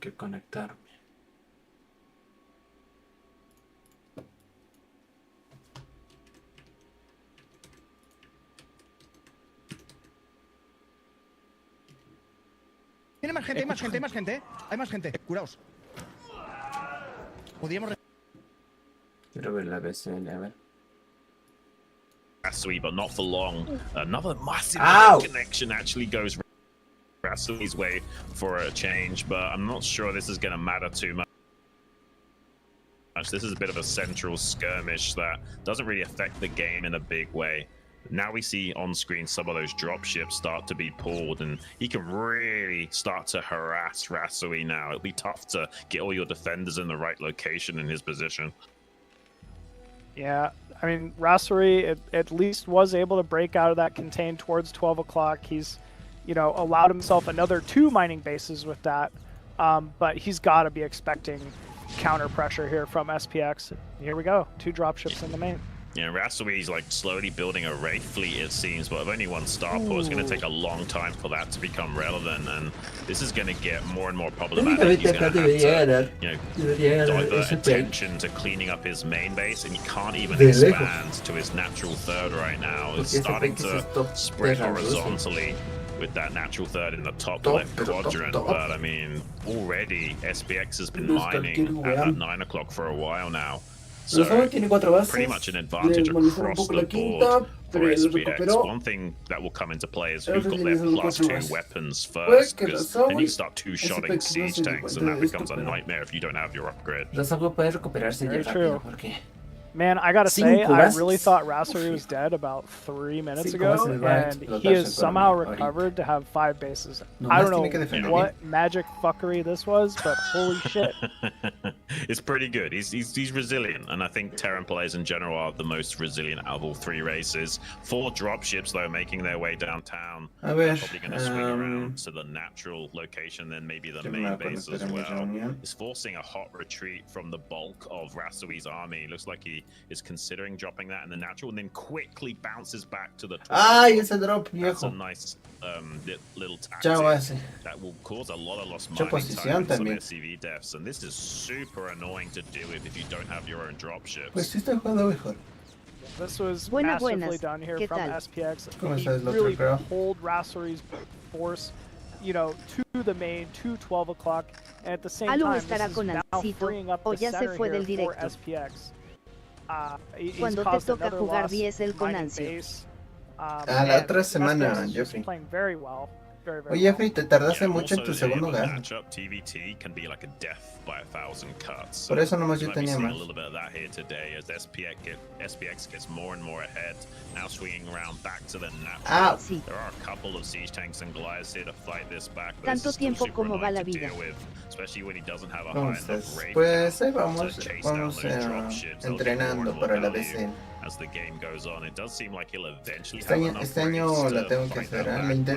que conectarme. Tiene más gente, hay más gente, hay más gente. Hay más gente. Curaos. Podríamos... Quiero ver la BCN, a ver. Rasui, but not for long. Another massive connection actually goes Rasui's way for a change, but I'm not sure this is going to matter too much. This is a bit of a central skirmish that doesn't really affect the game in a big way. Now we see on screen some of those dropships start to be pulled, and he can really start to harass Rasui now. It'll be tough to get all your defenders in the right location in his position. Yeah, I mean, Rasuri at least was able to break out of that contain towards 12 o'clock. He's, you know, allowed himself another 2 mining bases with that, but he's got to be expecting counter pressure here from SPX. Here we go, 2 dropships in the main. Yeah, Rasui's like slowly building a Wraith fleet, it seems, but with only 1 starport, it's going to take a long time for that to become relevant, and this is going to get more and more problematic. He's going to have to, divert attention to cleaning up his main base, and he can't even expand to his natural third right now. It's starting to spread horizontally with that natural third in the top left quadrant, but I mean, already SPX has been mining at that 9 o'clock for a while now. So, pretty much an advantage across the board for SPX. One thing that will come into play is who's got their +2 weapons first, because then you start 2-shotting siege tanks, and that becomes a nightmare if you don't have your upgrade. Very true. Man, I gotta say, I really thought Rasuri was dead about 3 minutes ago, and he has somehow recovered to have 5 bases. I don't know what magic fuckery this was, but holy shit. It's pretty good. He's resilient, and I think Terran players in general are the most resilient out of all 3 races. 4 dropships, though, making their way downtown. Probably going to swing around to the natural location, then maybe the main base as well. It's forcing a hot retreat from the bulk of Rasui's army. Looks like he is considering dropping that in the natural, and then quickly bounces back to the top. Ese drop, viejo. That's a nice little tactic that will cause a lot of lost mining time and some SCV deaths, and this is super annoying to deal with if you don't have your own dropships. Pues sí estoy jugando mejor. This was massively done here from SPX. He really pulled Rasuri's force, you know, to the main, to 12 o'clock, and at the same time, this is now freeing up the center here for SPX. He's caused another loss mining base. La otra semana, Jeffrey. Playing very well. Oye, Jeffrey, te tardaste mucho en tu segundo lugar. TVT can be like a death by 1,000 cuts. Por eso nomás yo tenía más. A little bit of that here today as SPX gets more and more ahead. Now swinging around back to the natural. There are a couple of siege tanks and Goliaths here to fight this back. Tanto tiempo como va la vida. Especially when he doesn't have a high enough rate. Pues ahí vamos entrenando para la BCN. As the game goes on, it does seem like he'll eventually este año la tengo que hacer,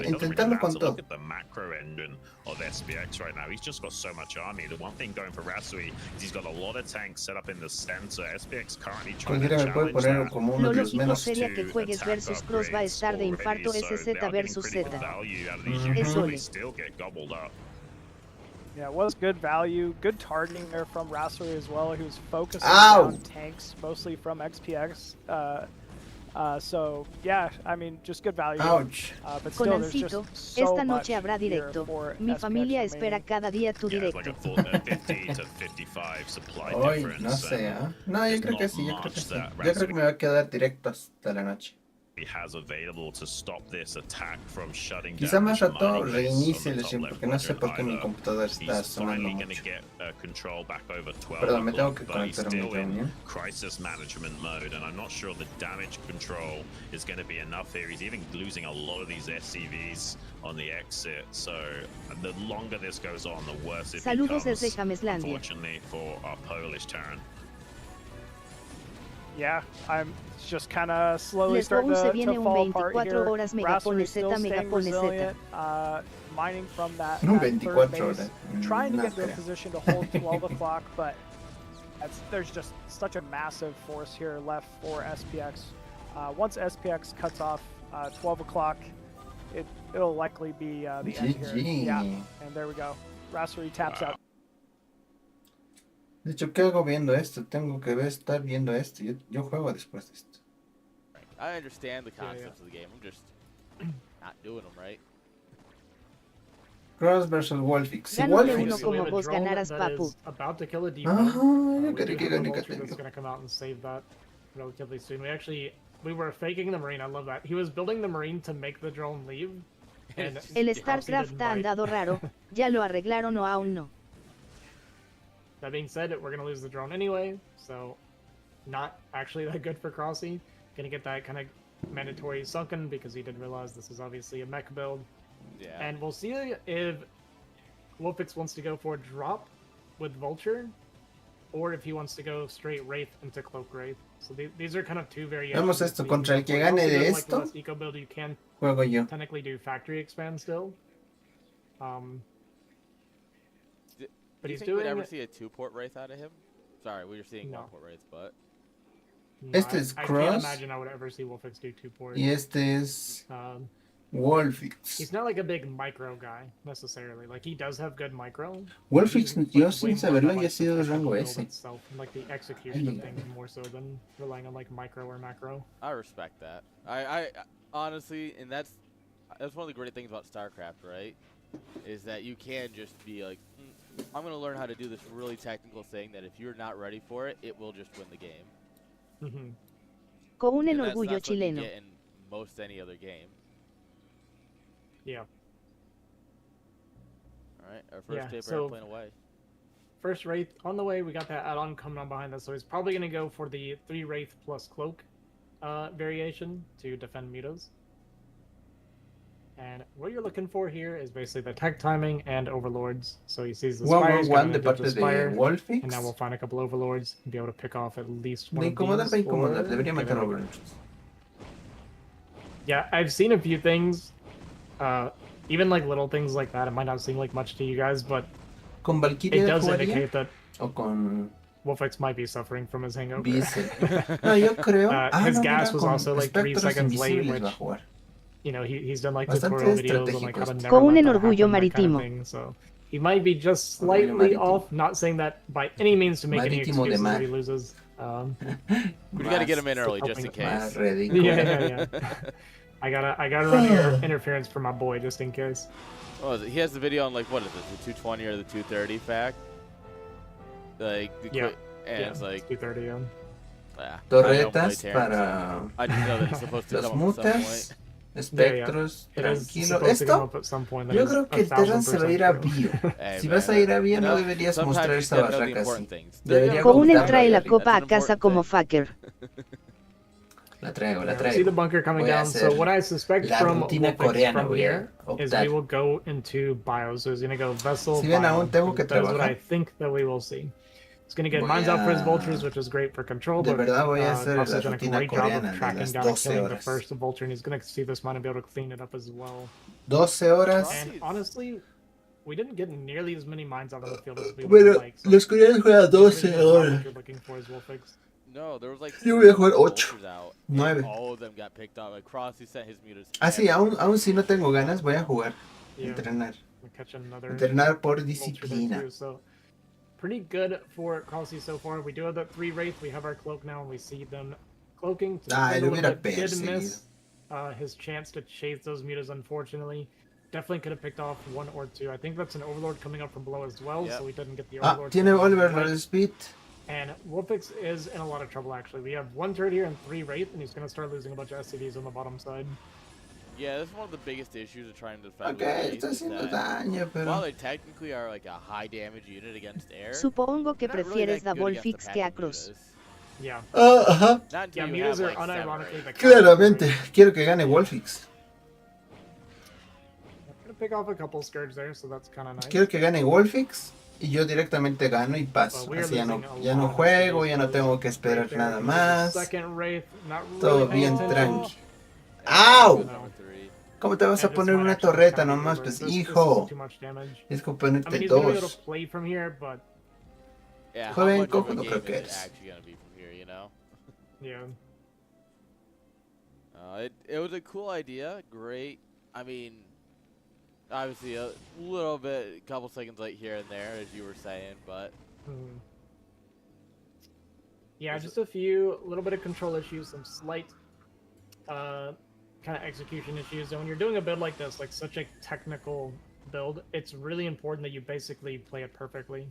intentarlo con todo. Look at the macro engine of SPX right now. He's just got so much army. The one thing going for Rasui is he's got a lot of tanks set up in the center. SPX currently trying to challenge that. Lo lógico sería que juegues versus Cross va a estar de infarto SZ versus Z. Eso still get gobbled up. Yeah, it was good value, good targeting there from Rasuri as well. He was focusing on tanks, mostly from XPX. So, yeah, I mean, just good value. But still, there's just so esta noche habrá directo. Mi familia espera cada día tu directo. Like a 50 to 55 supply difference. No sé, No, yo creo que sí, yo creo que me va a quedar directo hasta la noche. He has available to stop this attack from shutting Quizá más rato reinicie el stream porque no sé por qué mi computadora está sonando mucho. Perdón, me tengo que conectar a mi reunión. Crisis management mode, and I'm not sure the damage control is going to be enough here. He's even losing a lot of these SCVs on the exit, so the longer this goes on, the worse it becomes, unfortunately, for our Polish Terran. Yeah, I'm just kind of slowly starting to fall apart here. Rasuri still staying resilient, mining from that third base, trying to get in position to hold 12 o'clock, but there's just such a massive force here left for SPX. Once SPX cuts off 12 o'clock, it'll likely be the end here. Yeah, and there we go. Rasuri taps out. De hecho, ¿qué hago viendo esto? Tengo que estar viendo esto. Yo juego después de esto. I understand the concepts of the game. I'm just not doing them right. Cross versus Wolfix. Si Gánale Wolfix. uno como vos ganaras, papu. About to kill a depot. Ajá, yo We quería do que have a gane vulture that's Catengo. going to come out and save that relatively soon. We were faking the marine. I love that. He was building the marine to make the drone leave. And El Crossy StarCraft didn't ha bite. andado raro. ¿Ya lo arreglaron o aún no? That being said, we're going to lose the drone anyway, so not actually that good for Crossy. Going to get that kind of mandatory sunken because he did realize this is obviously a mech build. Yeah. And we'll see if Wolfix wants to go for a drop with Vulture, or if he wants to go straight Wraith into Cloak Wraith. So these are kind of two variations. Vemos esto, that you contra can el que go for. gane Also, de like esto, with this eco build, you can juego yo. technically do factory expand still. But Do you he's think doing we'd ever see a 2-port Wraith out of him? Sorry, we were seeing No. 1-port Wraiths, but... No, Este es I Cross. can't imagine I would ever see Wolfix do 2-port. Y este es He's Wolfix. not like a big micro guy necessarily. Like he does have good micro. Wolfix, He's, yo like, sin way more saberlo, about, ya he like, sido de the rango build S. itself, and, like the execution Ay, of things more so than relying on like micro or macro. I respect that. I honestly, and that's one of the great things about StarCraft, right? Is that you can just be like, I'm going to learn how to do this really technical thing that if you're not ready for it, it will just win the game. Mm-hmm. Con un And that's orgullo not something you chileno. get in most any other game. Yeah. All right, our first Yeah, taper so- airplane away. First Wraith on the way. We got that add-on coming on behind us, so he's probably going to go for the 3 Wraith plus Cloak variation to defend mutas. And what you're looking for here is basically the tech timing and overlords. So he sees the spires, 1-1-1 de gonna parte the de spire, Wolfix. and now we'll find a couple overlords and be able to pick off at least one Me of incomoda, these. me incomoda. or Debería get matar it. Overlords. Yeah, I've seen a few things, even like little things like that. It might not seem like much to you guys, but ¿Con it Valkyria does jugaría? indicate that ¿O con Wolfix might be suffering from his hangover. Beasel? No, yo creo. His no, gas mira, was con also like 3 Espectros seconds late, Invisibles which, va a jugar. you know, he's done like Bastante tutorial videos on like how to estratégicos. never Con un let that orgullo happen, that kind marítimo. of thing. So he might be just Orgullo slightly marítimo. off. Not saying that by any means to make any Marítimo de excuses mar. that he loses. We got to get him in early just in Más case. ridículo. Yeah. I gotta run interference for my boy just in case. What is it? He has the video on like what is it, the 220 or the 230 fact? Like the Yeah. and Yeah, it's like 230. I don't Torretas play Terrence. para I just know that it's supposed to los come up at some mutas, point. espectros, It is tranquilo. supposed to come Esto, up at some point. That yo is creo que el 1000% Terran se va a ir a true. bio. Hey, Si man, vas a ir a bio, you no know, deberías sometimes mostrar you esa gotta know the barraca important así. things. They're Debería gonna Con un go ocultarla trae la de copa That's a an casa important como thing. fucker. La traigo, la Yeah, we see the traigo. bunker coming Voy a down. So hacer what I suspect la from rutina Wolfix coreana, from voy a here is we optar. will go into bios. So he's gonna go vessel. Si bien bio. aún tengo que That is what I trabajar, think that we will see. He's gonna get voy mines out for his a- vultures, which is great for control. de but verdad voy a hacer Cross la has done a rutina great job coreana of de tracking las down and 12 killing the horas. first vulture, and he's gonna see this mine and be able to clean it up as well. 12 horas. And honestly, we didn't get nearly as many mines out of the field as we Bueno, would like. So los coreanos juegan this 12 really is not horas. what you're looking for is Wolfix. No, there was like Yo voy a jugar 8, vultures out, and 9. all of them got picked up. Like Crossy sent his mutas. Ah, sí, aún si no tengo ganas, voy a jugar. Yeah, Entrenar. we're catching another Entrenar por vulture there disciplina. too, so pretty good for Crossy so far. We do have that 3 Wraith. We have our cloak now, and we see them cloaking. So Ah, we él did a hubiera little bit, did perseguido. miss his chance to chase those mutas, unfortunately. Definitely could have picked off 1 or 2. I think that's an overlord coming up from below as well, Yep. so we didn't get the Ah, overlord. tiene coming Oliver from right. Lord Speed. And Wolfix is in a lot of trouble, actually. We have 1 turret here and 3 Wraith, and he's going to start losing a bunch of SCVs on the bottom side. Yeah, this is one of the biggest issues of trying to defend. Ok, with Wraith, está is haciendo that daño, while pero... they technically are like a high damage unit against air, Supongo que they're not really prefieres that a good against Wolfix the que a pack Cruz. mutas. Yeah. Ah, ajá. Not until Yeah, you mutas have are like 7 or unironically 8. the Claramente, quiero que gane Wolfix. I'm gonna pick off a couple scourge there, so that's kind of nice. Quiero que gane Wolfix y yo directamente gano y paso. But we are Así ya no, losing a ya no lot of juego, SCVs ya no for tengo this que esperar right there. nada There's más. a second Wraith, not Todo really paying bien attention. tranqui. ¡Au! No. ¿Cómo te vas a And this poner might una actually torreta kinda be nomás? over. Pues This is hijo, too much damage. es que I mean, ponerte he's gonna be able to dos. play from here, but Yeah, how Joven, much of cojo a no game creo que is it eres. actually gonna be from here, you know? yeah. It was a cool idea, great. I mean, obviously a little bit, a couple seconds late here and there, as you were saying, but Mhm. Yeah, just a little bit of control issues, some slight kind of execution issues. And when you're doing a build like this, like such a technical build, it's really important that you basically play it perfectly.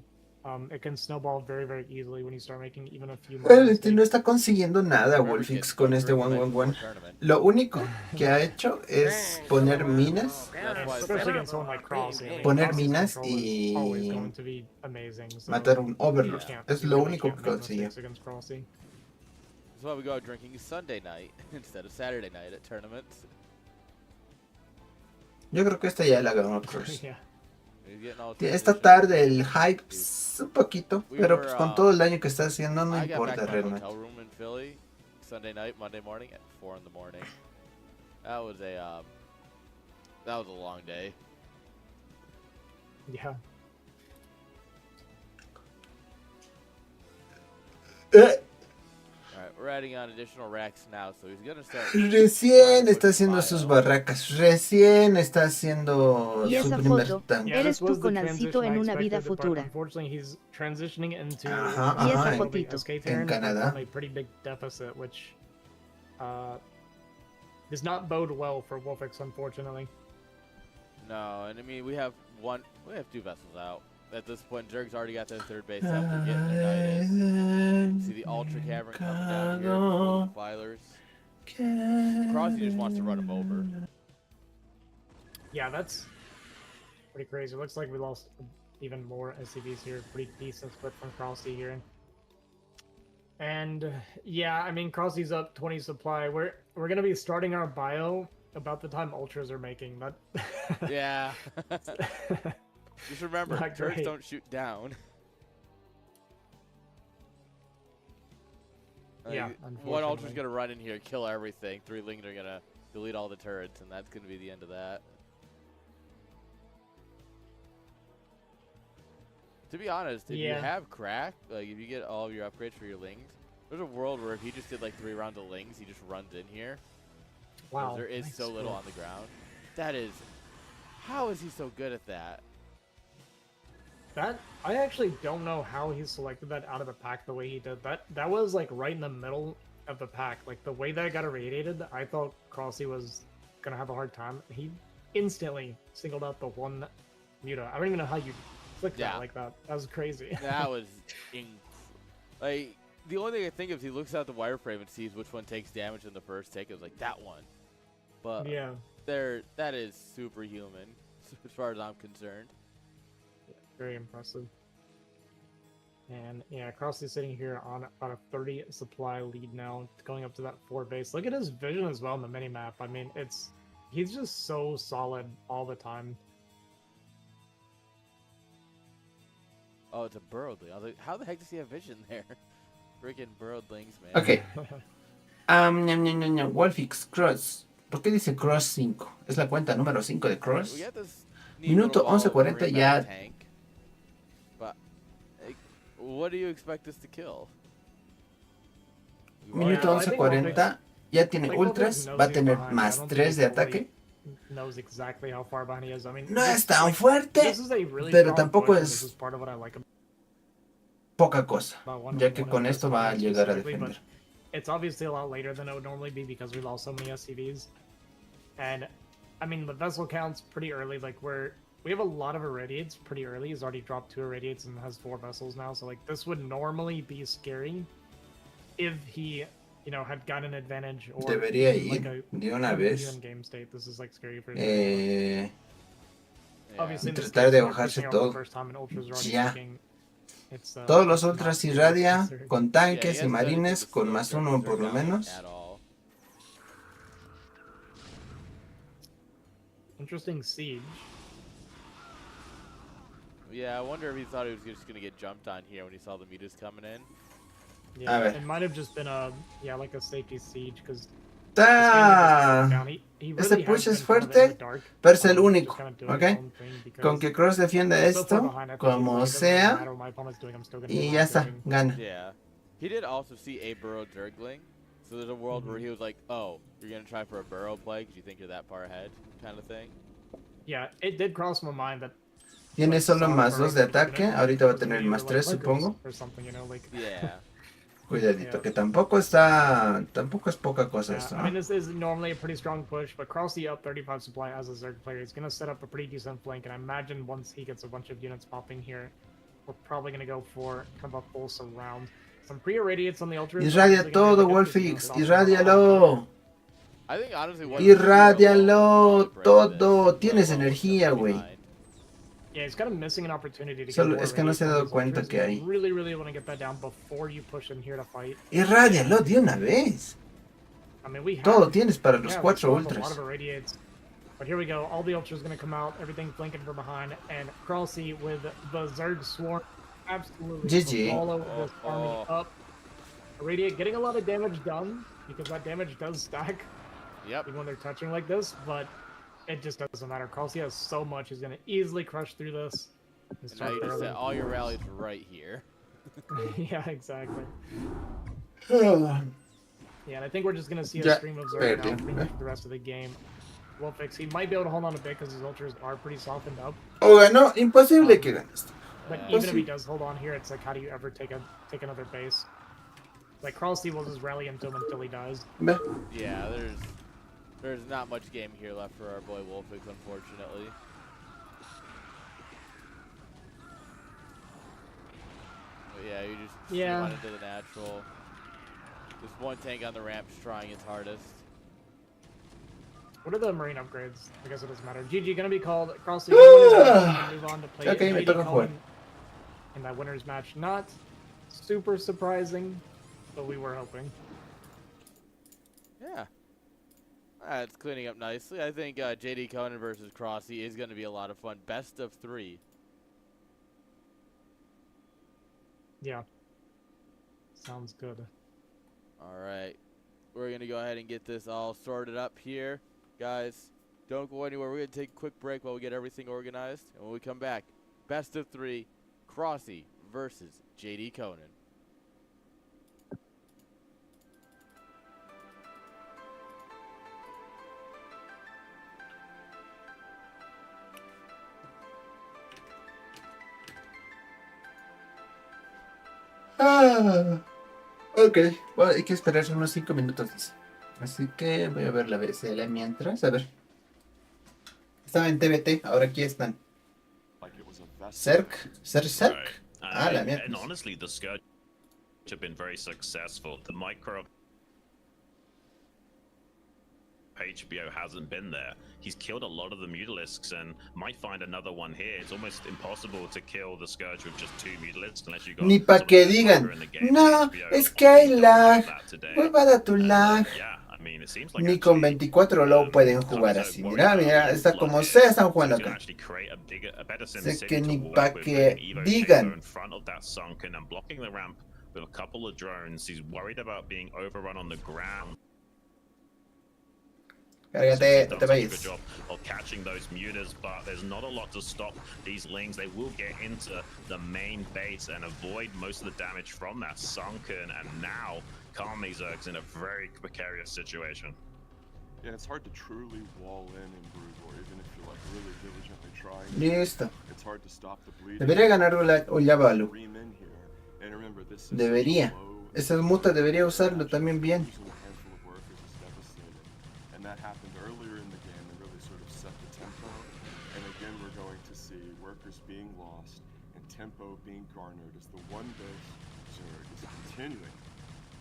It can snowball very, very easily when you start making even a few more mistakes. No está consiguiendo nada Wolfix con este 1-1-1. Lo único que ha hecho es poner minas. Poner minas y matar un Overlord. Es lo único que consiguió. That's why we go out drinking Sunday night instead of Saturday night at tournaments. Yo creo que esta ya la ganó Cross. Esta tarde el hype un poquito, pero pues con todo el daño que está haciendo no importa realmente. Sunday night, Monday morning at 4 in the morning. That was a long day. Yeah. Alright, we're adding on additional racks now, so he's gonna start. Recién está haciendo sus barracas, recién está haciendo y su esa primer foto, tanque. eres tú con Alcito en una vida futura. Y esa fotito. En Canadá. Does not bode well for Wolfix, unfortunately. No, and I mean we have 2 vessels out. At this point, Zerg's already got their third base up. They're getting their United. See the Ultra Cavern coming down here. The Filers. Crossy just wants to run him over. Yeah, that's pretty crazy. Looks like we lost even more SCVs here. Pretty decent split from Crossy here. And yeah, I mean, Crossy's up 20 supply. We're gonna be starting our bio about the time Ultras are making that. Yeah. Just remember, turrets don't shoot down. Yeah, one Ultra's gonna run in here, kill everything. 3 Linged are gonna delete all the turrets, and that's gonna be the end of that. To be honest, if you have crack, like if you get all of your upgrades for your Lings, there's a world where if he just did like 3 rounds of Lings, he just runs in here. Wow. There is so little on the ground. That is, how is he so good at that? That I actually don't know how he selected that out of the pack the way he did. That was like right in the middle of the pack. Like the way that it got irradiated, I thought Crossy was gonna have a hard time. He instantly singled out the one Muta. I don't even know how you clicked that like that. That was crazy. That was like the only thing I think of is he looks at the wireframe and sees which one takes damage in the first take. It was like that one. But yeah, that is superhuman as far as I'm concerned. Very impressive. And yeah, Crossy's sitting here on about a 30 supply lead now, going up to that 4 base. Look at his vision as well in the minimap. I mean, he's just so solid all the time. Oh, it's a burrowed Ling. I was like, how the heck does he have vision there? Freaking burrowed Lings, man. Ok. Wolfix, Cross. ¿Por qué dice Cross 5? Es la cuenta número 5 de Cross. Minuto 11:40 ya. But, like, what do you expect us to kill? Minuto 11:40. Ya tiene ultras. Va a tener más 3 de ataque. No es tan fuerte, pero tampoco es poca cosa, ya que con esto va a llegar a defender. It's obviously a lot later than it would normally be because we lost so many SCVs. And, I mean, the vessel count's pretty early. Like, we have a lot of Irradiates pretty early. He's already dropped 2 Irradiates and has 4 vessels now. So, like, this would normally be scary if he, you know, had gotten an advantage. Or debería ir de una vez. Game state. This is, like, scary for tratar de bajarse todo. Ya. Todos los ultras irradia con tanques y marines con más 1 por lo menos. Interesting siege. Yeah, I wonder if he thought he was just gonna get jumped on here when he saw the mutas coming in. Yeah, it might have just been like a safety siege because. Este push es fuerte, pero es el único, ¿ok? Con que Cross defienda esto, como sea, y ya está, gana. Yeah, he did also see a burrow Zergling, so there's a world where he was like, oh, you're gonna try for a burrow play because you think you're that far ahead, kind of thing. Yeah, it did cross my mind that. Tiene solo más 2 de ataque, ahorita va a tener más 3, supongo. Yeah. Cuidadito, que tampoco es poca cosa esto, I ¿no? mean, this is normally a pretty strong push, but Crossy up 35 supply as a Zerg player is going to set up a pretty decent flank, and I imagine once he gets a bunch of units popping here, we're probably going to go for kind of a full surround. Some pre-irradiates on the Ultras. Irradia todo, Wolfix, irradialo. I think honestly, Irradialo todo. Tienes energía, güey. Yeah, he's kind of missing an opportunity to get Solo more es que no se ha dado cuenta que hay. Really, really want to get that down before you push in here to fight. Irradialo de una vez. I mean, we have, Todo tienes para los yeah, 4 we still have a lot ultras. of irradiates. But here we go. All the ultras going to come out. Everything flanking from behind. And Kralsey with the Zerg Swarm. Absolutely. GG. Follow this army up. Irradiate getting a lot of damage done. Because that damage does stack. Yep. Even when they're touching like this. But it just doesn't matter. Kralsey has so much. He's going to easily crush through this. And now you just set all your rallies right here. Yeah, exactly. Yeah, and I think we're just going to see a stream of Zerg now pretty much the rest of the game. Wolfix, he might be able to hold on a bit because his ultras are pretty softened up. Oh, no, imposible que ganes. But even if he does hold on here, it's like, how do you ever take another base? Like, Kralsey will just rally into him until he dies. Yeah, there's not much game here left for our boy Wolfix, unfortunately. But yeah, you just run into the natural. Just one tank on the ramp trying its hardest. What are the marine upgrades? I guess it doesn't matter. GG gonna be called. Kralsey move on to play in that winner's match. Not super surprising, but we were hoping. Yeah. It's cleaning up nicely. I think JD Conan versus Crossy is going to be a lot of fun. Best of 3. Yeah. Sounds good. All right. We're going to go ahead and get this all sorted up here. Guys, don't go anywhere. We're going to take a quick break while we get everything organized. And when we come back, best of 3, Crossy versus JD Conan. Ok, bueno, hay que esperar unos 5 minutos, dice. Así que voy a ver la BSL mientras. A ver. Estaba en TBT, ahora aquí están. Cerc. Ah, la mierda. And honestly, the Scourge have been very successful. The micro HBO hasn't been there. He's killed a lot of the Mutalisks and might find another one here. It's almost impossible to kill the Scourge with just 2 Mutalisks unless you got. Ni pa' que digan, no, es que hay lag. Huevada tu lag. Ni con 24 low pueden jugar así. Mira, mira, está como sea, están jugando acá. Sé que ni pa' que digan. With a couple of drones, he's worried about being overrun on the ground. Cárgate, So te vayas. good job of catching those mutas, but there's not a lot to stop these lings. They will get into the main base and avoid most of the damage from that sunken, and now Kami Zerg's in a very precarious situation. Yeah, it's hard to truly wall in Brutal, even if you're like really diligently trying. Listo. It's hard to stop the bleeding. Debería ganar Ullavalu. Debería. Esas mutas debería usarlo también bien. And that happened earlier in the game and really sort of set the tempo. And again, we're going to see workers being lost and tempo being garnered as the one base Zerg is continuing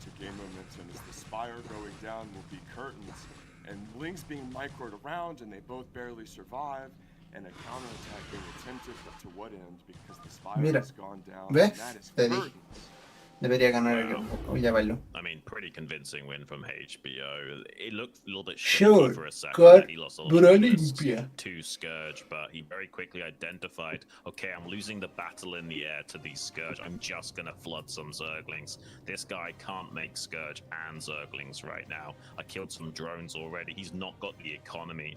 to gain momentum as the spire going down will be curtains and lings being microed around and they both barely survive and a counterattack being attempted, but to what end? Because the spire has gone down and that is curtains. Debería ganar Ullavalu. I mean, pretty convincing win from HBO. It looked a little bit shaky for a second. God, He lost a lot of limpia. to Scourge, but he very quickly identified, okay, I'm losing the battle in the air to these Scourge. I'm just gonna flood some Zerglings. This guy can't make Scourge and Zerglings right now. I killed some drones already. He's not got the economy.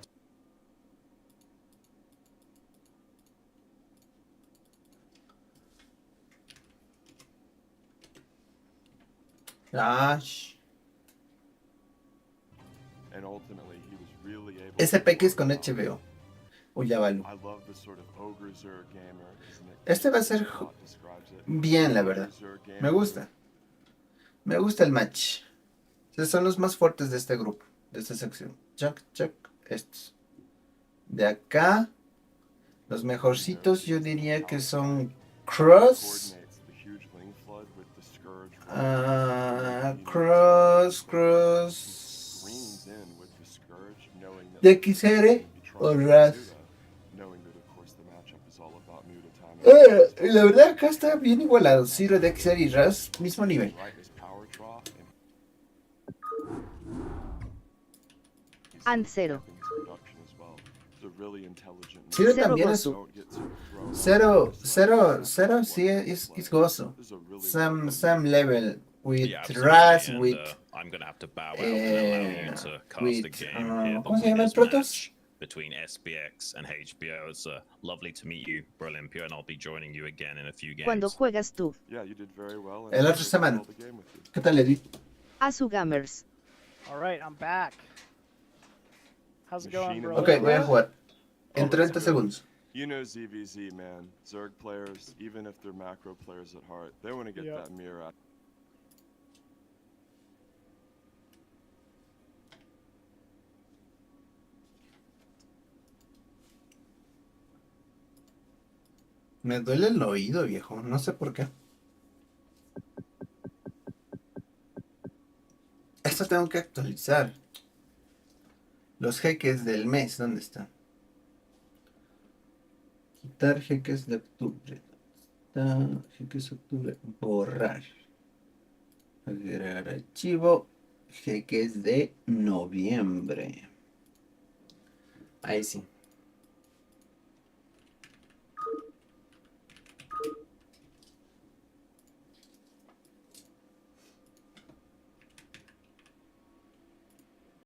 Gosh. And ultimately, he was really able Ese peque es con HBO. Ullavalu. I love the sort of ogre Zerg gamer, isn't it? Este va a ser bien, la verdad. Me gusta. Me gusta el match. Estos son los más fuertes de este grupo, de esta sección. Chuck, chuck, estos. De acá, los mejorcitos yo diría que son Cross. Cross. DXR o Raz. Y la verdad acá está bien igualado. Zero, DXR y Raz, mismo nivel. And Zero. Zero también es Zero sí es gozo. Some level with Raz, with I'm gonna have to bow out and allow you to cast the game here. ¿cómo se llama el Protoss? Between SPX and HBO. It's lovely to meet you, Brolimpia, and I'll be joining you again in a few games. Cuando juegas tú. El otro semana. ¿Qué tal, Eddie? A su gamers. All right, I'm back. How's it going, bro? Ok, voy a jugar. En 30 segundos. You know ZVZ, man. Zerg players, even if they're macro players at heart, they want to get that mirror out. Me duele el oído, viejo. No sé por qué. Esto tengo que actualizar. Los jeques del mes, ¿dónde están? Quitar jeques de octubre. Está jeques de octubre. Borrar. Agregar archivo. Jeques de noviembre. Ahí sí.